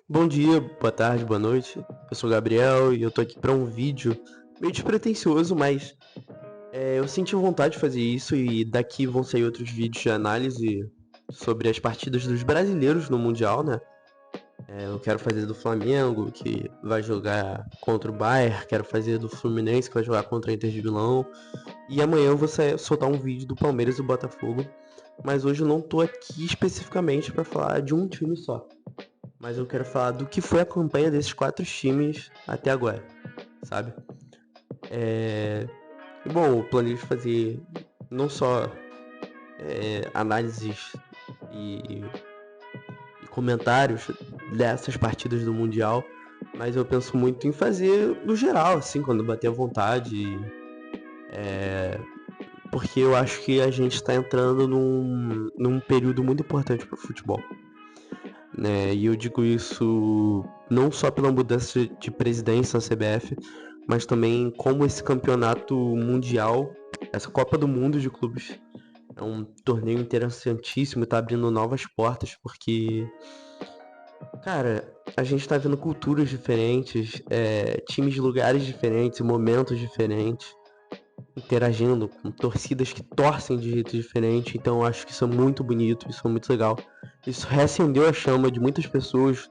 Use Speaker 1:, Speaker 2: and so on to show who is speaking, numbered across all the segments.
Speaker 1: Bom dia, boa tarde, boa noite. Eu sou o Gabriel e eu tô aqui pra um vídeo meio despretensioso, mas eu senti vontade de fazer isso e daqui vão sair outros vídeos de análise sobre as partidas dos brasileiros no Mundial, né? Eu quero fazer do Flamengo, que vai jogar contra o Bayern, quero fazer do Fluminense, que vai jogar contra a Inter de Milão, e amanhã eu vou soltar um vídeo do Palmeiras e do Botafogo, mas hoje eu não tô aqui especificamente pra falar de um time só. Mas eu quero falar do que foi a campanha desses quatro times até agora, sabe? Bom, eu planejo fazer não só análises e, e comentários dessas partidas do Mundial, mas eu penso muito em fazer no geral, assim, quando bater a vontade, porque eu acho que a gente está entrando num período muito importante para o futebol, né? E eu digo isso não só pela mudança de presidência na CBF, mas também como esse campeonato mundial, essa Copa do Mundo de clubes, é um torneio interessantíssimo, tá abrindo novas portas, porque, cara, a gente tá vendo culturas diferentes, times de lugares diferentes, momentos diferentes, interagindo com torcidas que torcem de jeito diferente, então eu acho que isso é muito bonito, isso é muito legal. Isso reacendeu a chama de muitas pessoas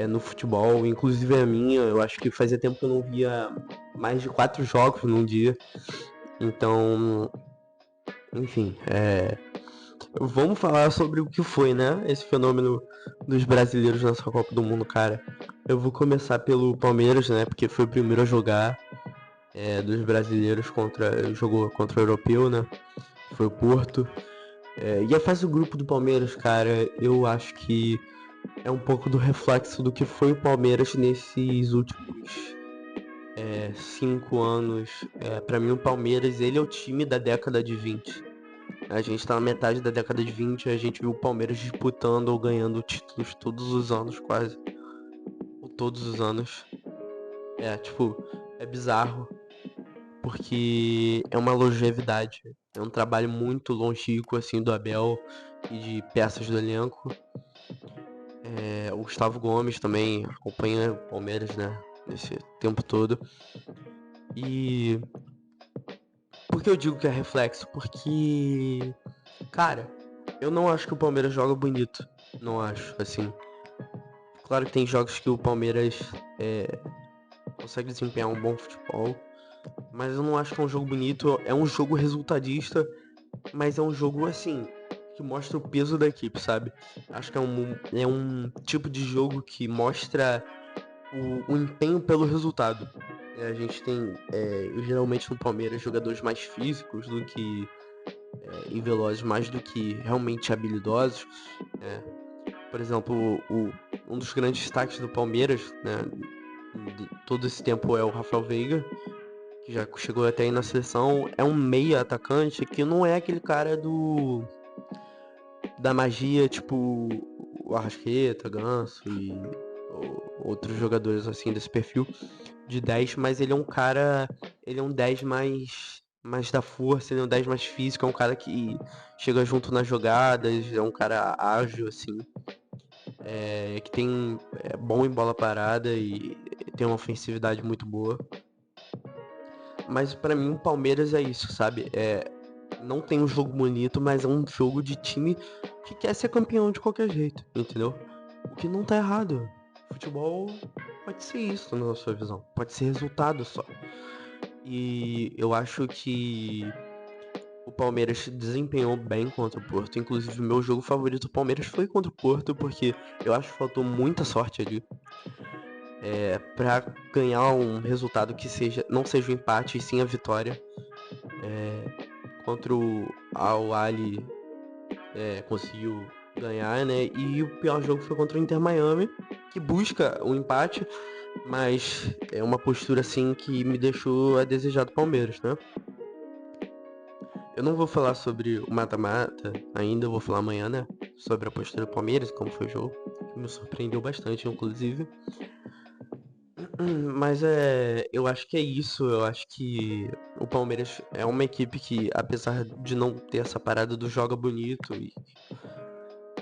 Speaker 1: no futebol, inclusive a minha. Eu acho que fazia tempo que eu não via mais de 4 jogos num dia. Então, enfim, vamos falar sobre o que foi, né? Esse fenômeno dos brasileiros nessa Copa do Mundo, cara. Eu vou começar pelo Palmeiras, né? Porque foi o primeiro a jogar dos brasileiros jogou contra o europeu, né? Foi o Porto. E a fase do grupo do Palmeiras, cara, eu acho que é um pouco do reflexo do que foi o Palmeiras nesses últimos 5 anos. Para mim, o Palmeiras ele é o time da década de 20. A gente tá na metade da década de 20 e a gente viu o Palmeiras disputando ou ganhando títulos todos os anos, quase. Ou todos os anos. Tipo, é bizarro, porque é uma longevidade. É um trabalho muito longínquo, assim, do Abel e de peças do elenco. O Gustavo Gomes também acompanha o Palmeiras, né? Nesse tempo todo. E por que eu digo que é reflexo? Porque, cara, eu não acho que o Palmeiras joga bonito. Não acho, assim. Claro que tem jogos que o Palmeiras consegue desempenhar um bom futebol, mas eu não acho que é um jogo bonito. É um jogo resultadista, mas é um jogo, assim, que mostra o peso da equipe, sabe? Acho que é um tipo de jogo que mostra o empenho pelo resultado. A gente tem, geralmente no Palmeiras, jogadores mais físicos do que e velozes, mais do que realmente habilidosos. Né? Por exemplo, um dos grandes destaques do Palmeiras, né, de todo esse tempo é o Rafael Veiga, que já chegou até aí na seleção. É um meia atacante que não é aquele cara da magia, tipo o Arrascaeta, Ganso e outros jogadores assim desse perfil de 10, mas ele é um 10 mais da força, ele é um 10 mais físico, é um cara que chega junto nas jogadas, é um cara ágil, assim, que tem bom em bola parada e tem uma ofensividade muito boa. Mas pra mim o Palmeiras é isso, sabe? Não tem um jogo bonito, mas é um jogo de time que quer ser campeão de qualquer jeito, entendeu? O que não tá errado. Futebol pode ser isso na sua visão, pode ser resultado só. E eu acho que o Palmeiras se desempenhou bem contra o Porto. Inclusive, o meu jogo favorito do Palmeiras foi contra o Porto, porque eu acho que faltou muita sorte ali para ganhar um resultado que não seja o empate, e sim a vitória. Contra o Al Ahly conseguiu ganhar, né? E o pior jogo foi contra o Inter Miami, que busca o empate, mas é uma postura assim que me deixou a desejar do Palmeiras, né? Eu não vou falar sobre o mata-mata ainda, eu vou falar amanhã, né? Sobre a postura do Palmeiras, como foi o jogo, que me surpreendeu bastante, inclusive. Mas eu acho que é isso, eu acho que o Palmeiras é uma equipe que, apesar de não ter essa parada do joga bonito,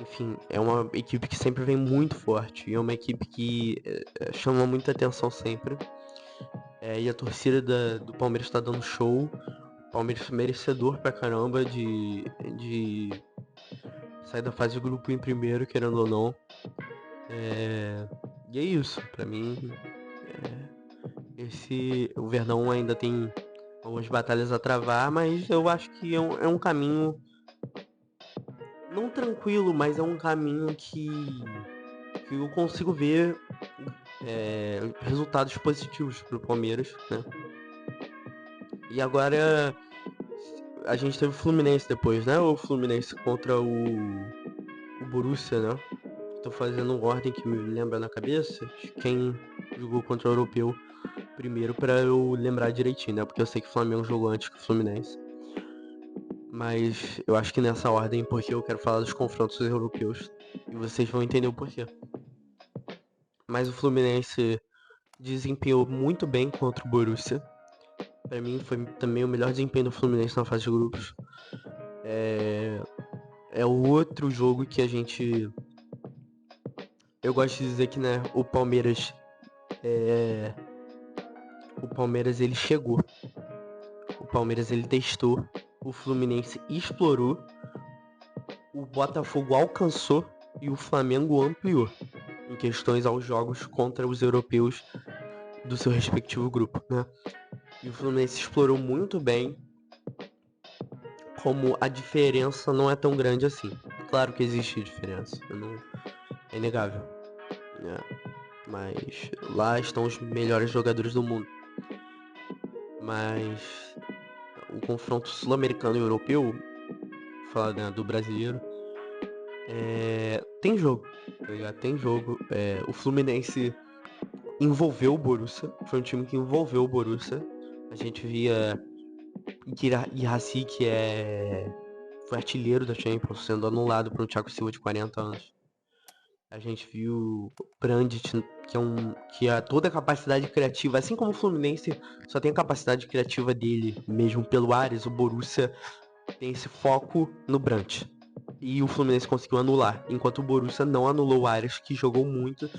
Speaker 1: enfim, é uma equipe que sempre vem muito forte. E é uma equipe que chama muita atenção sempre. E a torcida do Palmeiras tá dando show. O Palmeiras merecedor pra caramba de sair da fase de grupo em primeiro, querendo ou não. E é isso, pra mim. O Verdão ainda tem algumas batalhas a travar, mas eu acho que é um caminho não tranquilo, mas é um caminho que eu consigo ver resultados positivos pro Palmeiras, né? E agora a gente teve o Fluminense depois, né? O Fluminense contra o Borussia, né? Tô fazendo ordem que me lembra na cabeça de quem jogou contra o Europeu primeiro pra eu lembrar direitinho, né? Porque eu sei que o Flamengo jogou antes que o Fluminense. Mas eu acho que nessa ordem, porque eu quero falar dos confrontos europeus. E vocês vão entender o porquê. Mas o Fluminense desempenhou muito bem contra o Borussia. Pra mim foi também o melhor desempenho do Fluminense na fase de grupos. É o outro jogo que a gente... Eu gosto de dizer que, né, o Palmeiras ele chegou. O Palmeiras ele testou. O Fluminense explorou. O Botafogo alcançou e o Flamengo ampliou em questões aos jogos contra os europeus do seu respectivo grupo, né? E o Fluminense explorou muito bem como a diferença não é tão grande assim. Claro que existe diferença, é inegável, né? Mas lá estão os melhores jogadores do mundo. Mas o confronto sul-americano e europeu, falar, né, do brasileiro, tem jogo, tá ligado? Tem jogo. O Fluminense envolveu o Borussia, foi um time que envolveu o Borussia. A gente via Guirassy, que foi artilheiro da Champions, sendo anulado por um Thiago Silva de 40 anos. A gente viu Brandt, que é toda a capacidade criativa, assim como o Fluminense só tem a capacidade criativa dele mesmo pelo Ares, o Borussia tem esse foco no Brandt. E o Fluminense conseguiu anular, enquanto o Borussia não anulou o Ares, que jogou muito.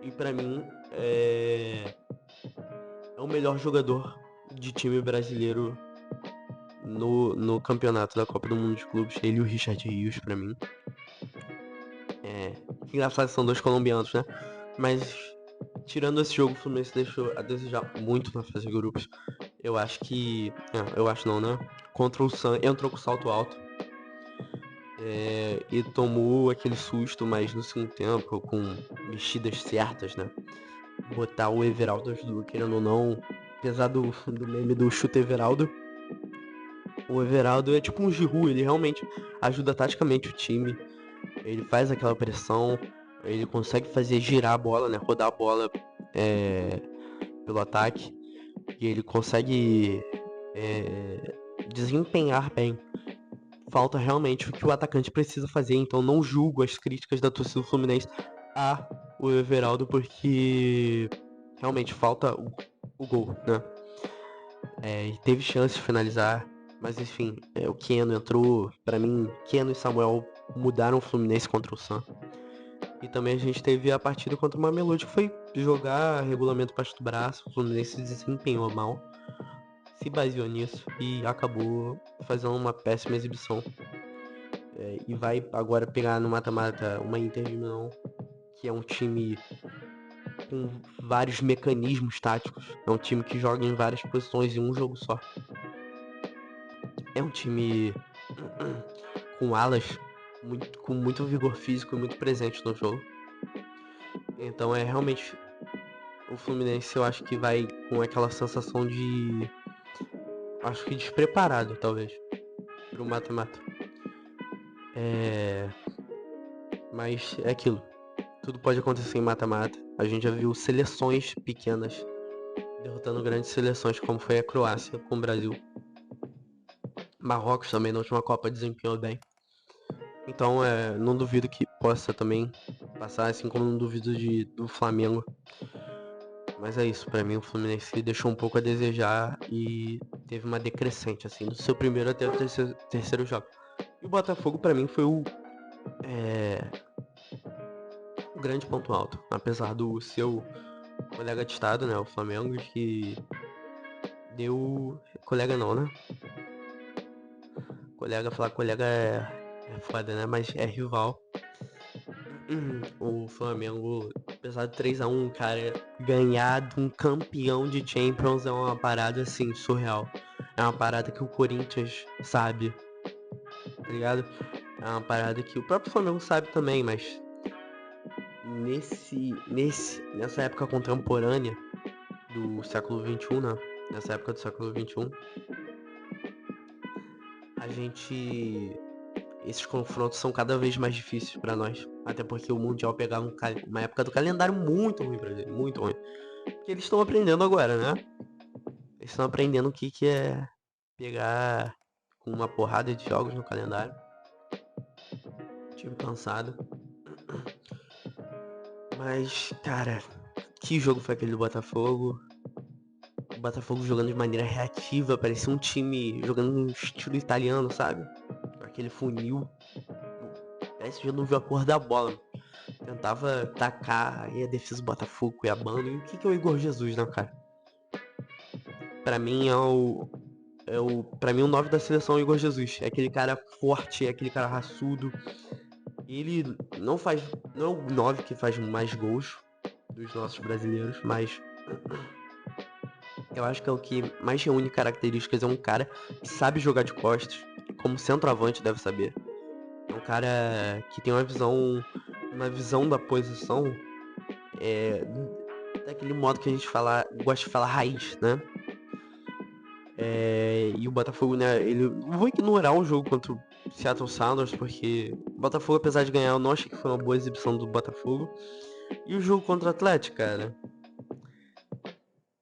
Speaker 1: E pra mim é o melhor jogador de time brasileiro no campeonato da Copa do Mundo de Clubes. Ele e o Richard Rios, pra mim. Engraçado, são dois colombianos, né? Mas, tirando esse jogo, o Fluminense deixou a desejar muito na fase de grupos. Eu acho que... eu acho não, né? Contra o Sun, entrou com salto alto. E tomou aquele susto, mas no segundo tempo, com mexidas certas, né? Botar o Everaldo ajudou, querendo ou não. Apesar do meme do chute Everaldo, o Everaldo é tipo um Giroud, ele realmente ajuda taticamente o time. Ele faz aquela pressão, ele consegue fazer girar a bola, né? Rodar a bola pelo ataque. E ele consegue desempenhar bem. Falta realmente o que o atacante precisa fazer, então não julgo as críticas da torcida do Fluminense a o Everaldo, porque realmente falta o gol, né? E teve chance de finalizar, mas enfim, o Keno entrou. Pra mim, Keno e Samuel mudaram o Fluminense contra o Sun. E também a gente teve a partida contra o Mamelodi, que foi jogar regulamento baixo do braço. O Fluminense se desempenhou mal, se baseou nisso e acabou fazendo uma péssima exibição. E vai agora pegar no mata-mata uma Inter de Milão, que é um time com vários mecanismos táticos. É um time que joga em várias posições em um jogo só. É um time com alas com muito vigor físico e muito presente no jogo. Então é realmente o Fluminense, eu acho que vai com aquela sensação de... acho que despreparado, talvez, pro mata-mata. Mas é aquilo. Tudo pode acontecer em mata-mata. A gente já viu seleções pequenas derrotando grandes seleções, como foi a Croácia com o Brasil. Marrocos também na última Copa desempenhou bem. Então não duvido que possa também passar, assim como não duvido do Flamengo. Mas é isso, pra mim o Fluminense deixou um pouco a desejar e teve uma decrescente, assim, do seu primeiro até o terceiro jogo. E o Botafogo pra mim foi o é um grande ponto alto. Apesar do seu colega de estado, né, o Flamengo, que deu... Colega não, né? Falar colega é foda, né? Mas é rival. O Flamengo, apesar de 3-1, cara, ganhar de um campeão de Champions é uma parada assim, surreal. É uma parada que o Corinthians sabe, tá ligado? É uma parada que o próprio Flamengo sabe também, mas nessa época contemporânea do século XXI, né? Nessa época do século XXI, a gente... Esses confrontos são cada vez mais difíceis pra nós. Até porque o Mundial pegava uma época do calendário muito ruim pra gente, muito ruim. Porque eles estão aprendendo agora, né? Eles estão aprendendo o que é pegar com uma porrada de jogos no calendário. Tive cansado. Mas, cara, que jogo foi aquele do Botafogo? O Botafogo jogando de maneira reativa, parecia um time jogando no estilo italiano, sabe? Aquele funil. Parece que já não viu a cor da bola. Tentava tacar e a defesa do Botafogo Cuiabano. E o que é o Igor Jesus, né, cara? Pra mim pra mim o 9 da seleção é o Igor Jesus. É aquele cara forte, é aquele cara raçudo. Ele não é o 9 que faz mais gols dos nossos brasileiros, mas eu acho que é o que mais reúne características. É um cara que sabe jogar de costas, como centroavante deve saber. É um cara que tem uma visão da posição daquele modo que a gente gosta de falar raiz, né? E o Botafogo, né, ele... Vou ignorar o jogo contra o Seattle Sounders, porque o Botafogo, apesar de ganhar, eu não achei que foi uma boa exibição do Botafogo. E o jogo contra o Atlético, cara?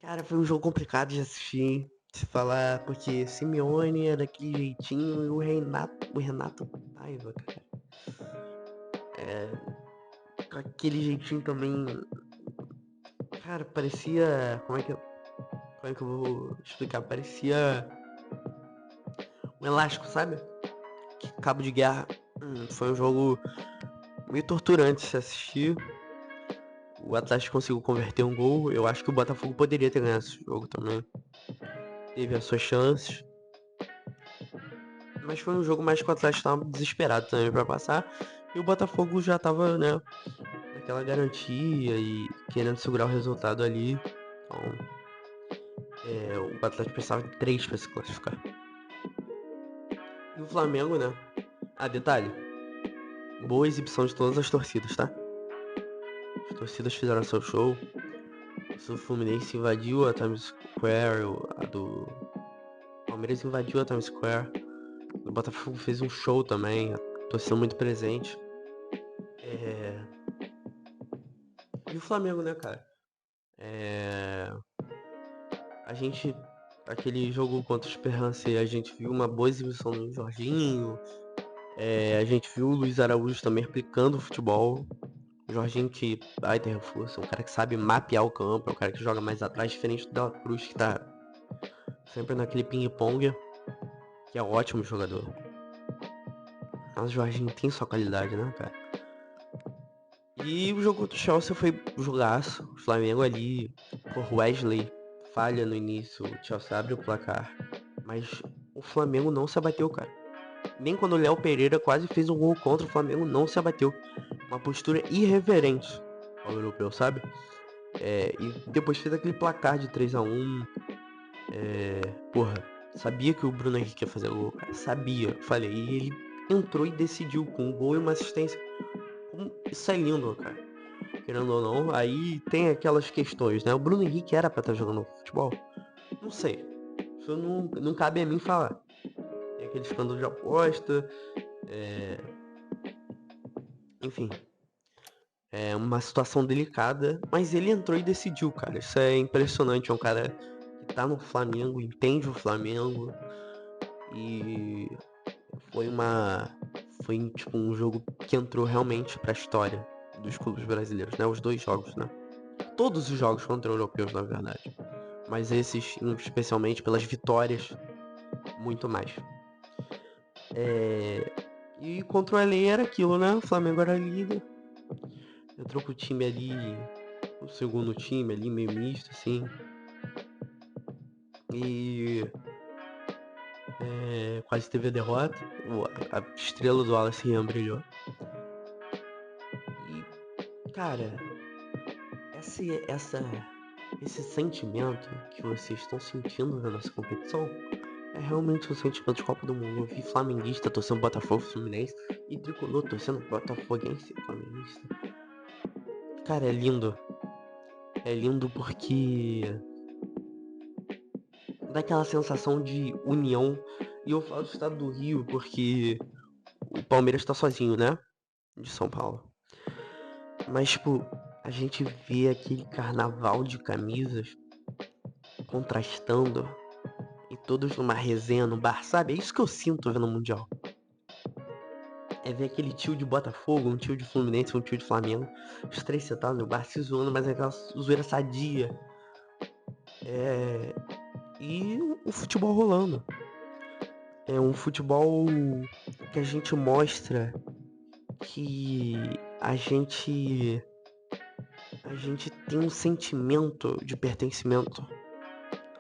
Speaker 1: Cara, foi um jogo complicado de assistir, hein? Se falar, porque Simeone é daquele jeitinho e o Renato Paiva, cara. Com aquele jeitinho também. Cara, parecia. Como é que eu vou explicar? Parecia um elástico, sabe? Cabo de guerra. Foi um jogo meio torturante se assistir. O Atlético conseguiu converter um gol. Eu acho que o Botafogo poderia ter ganhado esse jogo também. Teve as suas chances. Mas foi um jogo mais que o Atlético estava desesperado também para passar. E o Botafogo já tava, né, naquela garantia e querendo segurar o resultado ali. Então, o Atlético precisava de 3 para se classificar. E o Flamengo, né? Ah, detalhe. Boa exibição de todas as torcidas, tá? As torcidas fizeram seu show. O Fluminense invadiu a Times Square, a do Palmeiras invadiu a Times Square. O Botafogo fez um show também, a torcida muito presente. E o Flamengo, né, cara? A gente, aquele jogo contra o Esperance, a gente viu uma boa exibição do Jorginho. A gente viu o Luiz Araújo também replicando o futebol. O Jorginho que vai ter reforço, é um cara que sabe mapear o campo, é um cara que joga mais atrás, diferente do Dela Cruz, que tá sempre naquele ping-pong, que é um ótimo jogador. Mas o Jorginho tem sua qualidade, né, cara? E o jogo contra o Chelsea foi um jogaço. O Flamengo ali, por Wesley, falha no início, o Chelsea abre o placar. Mas o Flamengo não se abateu, cara. Nem quando o Léo Pereira quase fez um gol contra, o Flamengo não se abateu. Uma postura irreverente ao europeu, sabe? E depois fez aquele placar de 3-1. Porra, sabia que o Bruno Henrique ia fazer o gol, cara. Sabia, falei. E ele entrou e decidiu com um gol e uma assistência. Isso é lindo, cara. Querendo ou não, aí tem aquelas questões, né? O Bruno Henrique era pra estar jogando futebol? Não sei. Isso não cabe a mim falar. Tem aquele escândalo de aposta. Enfim. É uma situação delicada. Mas ele entrou e decidiu, cara. Isso é impressionante. É um cara que tá no Flamengo, entende o Flamengo. E foi tipo um jogo que entrou realmente pra história dos clubes brasileiros, né? Os 2 jogos, né? Todos os jogos contra europeus, na verdade. Mas esses, especialmente pelas vitórias, muito mais. E contra o LA era aquilo, né? O Flamengo era líder. Entrou com o time ali, o segundo time ali, meio misto, assim. E quase teve a derrota. A estrela do Wallace Rian brilhou. E, cara, esse sentimento que vocês estão sentindo na nossa competição é realmente um sentimento de Copa do Mundo. Eu vi flamenguista torcendo Botafogo, Fluminense e tricolor torcendo Botafoguense e Flamenguista. Cara, é lindo. É lindo porque dá aquela sensação de união. E eu falo do estado do Rio porque o Palmeiras tá sozinho, né? De São Paulo. Mas, tipo, a gente vê aquele carnaval de camisas contrastando e todos numa resenha no bar, sabe? É isso que eu sinto vendo o Mundial. É ver aquele tio de Botafogo, um tio de Fluminense, um tio de Flamengo, os três sentados no bar se zoando, mas é aquela zoeira sadia. E o futebol rolando. É um futebol que a gente mostra que a gente tem um sentimento de pertencimento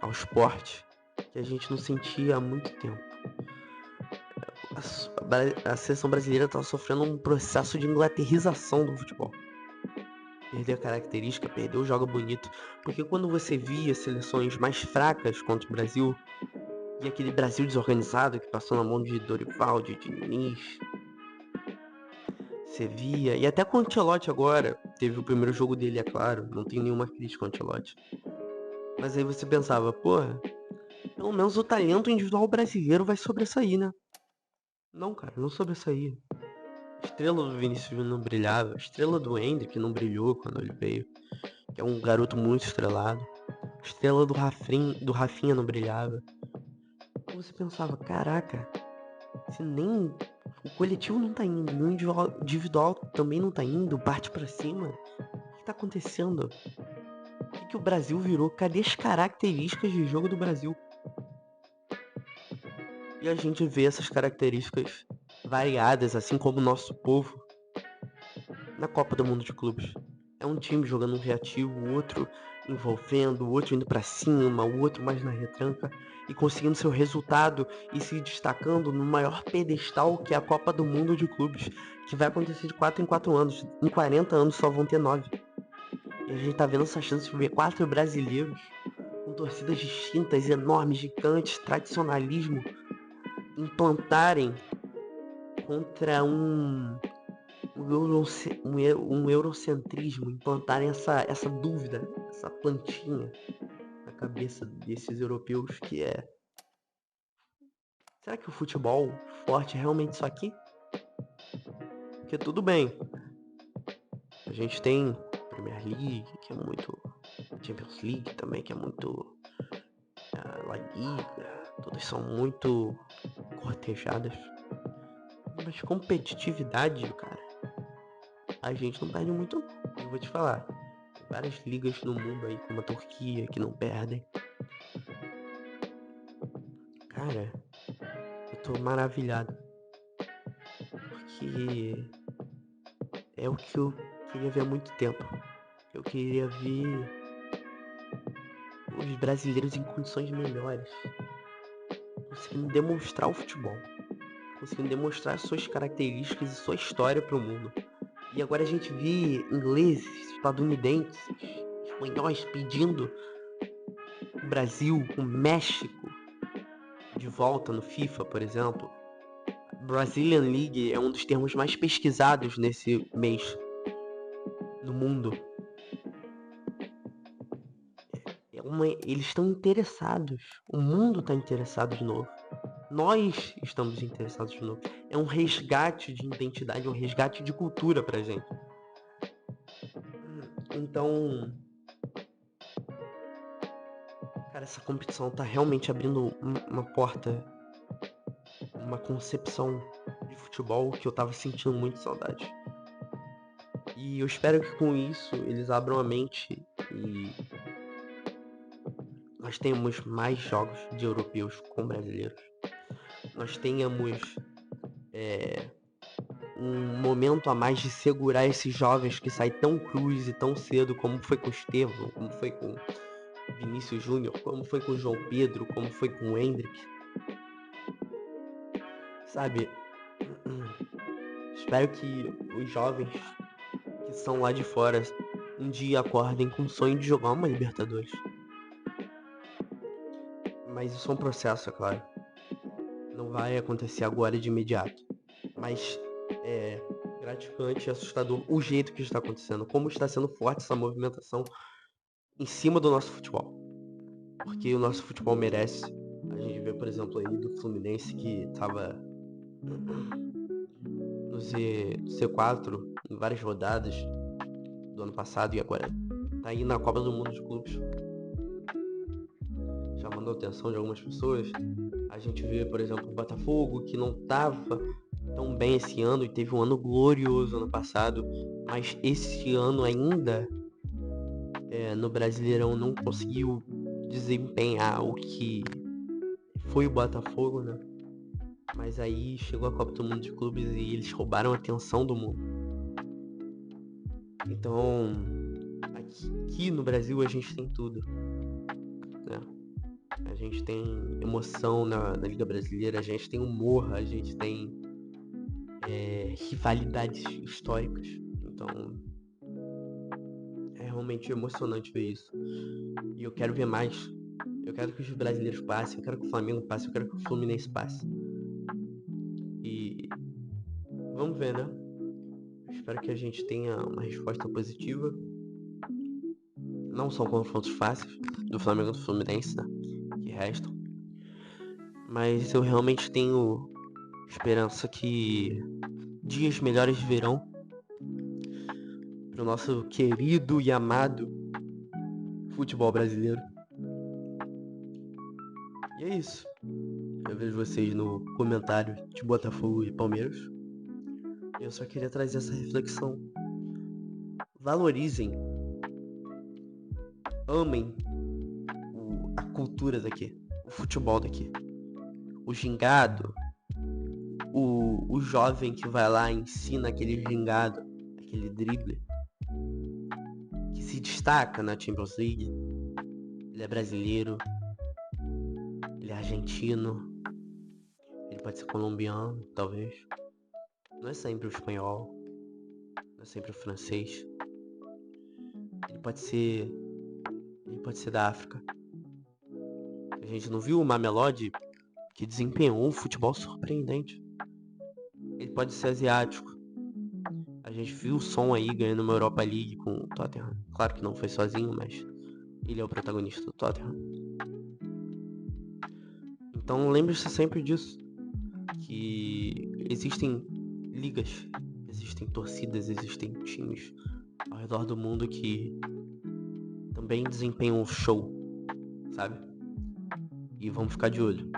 Speaker 1: ao esporte que a gente não sentia há muito tempo. A seleção brasileira está sofrendo um processo de inglaterrização do futebol. Perdeu a característica, perdeu o jogo bonito. Porque quando você via seleções mais fracas contra o Brasil, e aquele Brasil desorganizado que passou na mão de Dorival, de Diniz, você via, e até com o Ancelotti agora, teve o primeiro jogo dele, é claro, não tem nenhuma crítica ao Ancelotti. Mas aí você pensava, porra, pelo menos o talento individual brasileiro vai sobressair, né? Não, cara, não sobressaía. A estrela do Vinícius Júnior não brilhava, a estrela do Hendrick não brilhou quando ele veio, que é um garoto muito estrelado. A estrela do Rafinha não brilhava. Então você pensava, caraca, se nem o coletivo não tá indo, e o individual também não tá indo, parte pra cima, o que tá acontecendo? O que o Brasil virou? Cadê as características de jogo do Brasil? E a gente vê essas características variadas, assim como o nosso povo, na Copa do Mundo de Clubes. É um time jogando um reativo, o outro envolvendo, o outro indo pra cima, o outro mais na retranca e conseguindo seu resultado e se destacando no maior pedestal que é a Copa do Mundo de Clubes, que vai acontecer de 4 em 4 anos. Em 40 anos só vão ter 9. E a gente tá vendo essa chance de ver 4 brasileiros com torcidas distintas, enormes, gigantes, tradicionalismo, implantarem contra um eurocentrismo, implantarem essa dúvida, essa plantinha na cabeça desses europeus que é: será que o futebol forte é realmente isso aqui? Porque tudo bem, a gente tem Premier League, que é muito, Champions League também, que é muito, La Liga, todas são muito cortejadas, mas competitividade, cara, a gente não perde muito. Eu vou te falar, tem várias ligas no mundo aí, como a Turquia, que não perdem. Cara, eu tô maravilhado, porque é o que eu queria ver há muito tempo. Eu queria ver os brasileiros em condições melhores, conseguindo demonstrar o futebol, conseguindo demonstrar suas características e sua história para o mundo. E agora a gente vê ingleses, estadunidenses, espanhóis pedindo o Brasil, o México de volta no FIFA, por exemplo. Brazilian League é um dos termos mais pesquisados nesse mês no mundo. Eles estão interessados. O mundo está interessado de novo. Nós estamos interessados de novo. É um resgate de identidade, um resgate de cultura pra gente. Então, cara, essa competição tá realmente abrindo uma porta, uma concepção de futebol que eu tava sentindo muito saudade. E eu espero que com isso eles abram a mente e nós tenhamos mais jogos de europeus com brasileiros. Nós tenhamos um momento a mais de segurar esses jovens que saem tão cruz e tão cedo, como foi com o Estevão, como foi com Vinícius Júnior, como foi com o João Pedro, como foi com o Endrick. Sabe? Espero que os jovens que são lá de fora um dia acordem com o sonho de jogar uma Libertadores. Mas isso é um processo, é claro. Não vai acontecer agora de imediato. Mas é gratificante e assustador o jeito que está acontecendo. Como está sendo forte essa movimentação em cima do nosso futebol. Porque o nosso futebol merece. A gente vê, por exemplo, aí do Fluminense que estava no C4 em várias rodadas do ano passado e agora tá aí na Copa do Mundo de Clubes, chamando a atenção de algumas pessoas. A gente vê, por exemplo, o Botafogo, que não estava tão bem esse ano e teve um ano glorioso ano passado, mas esse ano ainda no Brasileirão não conseguiu desempenhar o que foi o Botafogo, né? Mas aí chegou a Copa do Mundo de Clubes e eles roubaram a atenção do mundo. Então, aqui no Brasil a gente tem tudo, né? A gente tem emoção na Liga Brasileira, a gente tem humor, a gente tem rivalidades históricas. Então, é realmente emocionante ver isso. E eu quero ver mais. Eu quero que os brasileiros passem, eu quero que o Flamengo passe, eu quero que o Fluminense passe. E vamos ver, né? Eu espero que a gente tenha uma resposta positiva. Não são confrontos fáceis do Flamengo e do Fluminense, né? Que restam. Mas eu realmente tenho esperança que dias melhores virão pro nosso querido e amado futebol brasileiro. E é isso. Eu vejo vocês no comentário de Botafogo e Palmeiras. Eu só queria trazer essa reflexão. Valorizem, amem a cultura daqui, o futebol daqui. O gingado, o jovem que vai lá e ensina aquele gingado, aquele drible, que se destaca na Champions League. Ele é brasileiro, ele é argentino, ele pode ser colombiano, talvez. Não é sempre o espanhol, não é sempre o francês. Ele pode ser da África. A gente não viu o Mamelodi, que desempenhou um futebol surpreendente. Ele pode ser asiático. A gente viu o Son aí ganhando uma Europa League com o Tottenham. Claro que não foi sozinho, mas ele é o protagonista do Tottenham. Então lembre-se sempre disso, que existem ligas, existem torcidas, existem times ao redor do mundo que também desempenham um show, sabe? E vamos ficar de olho.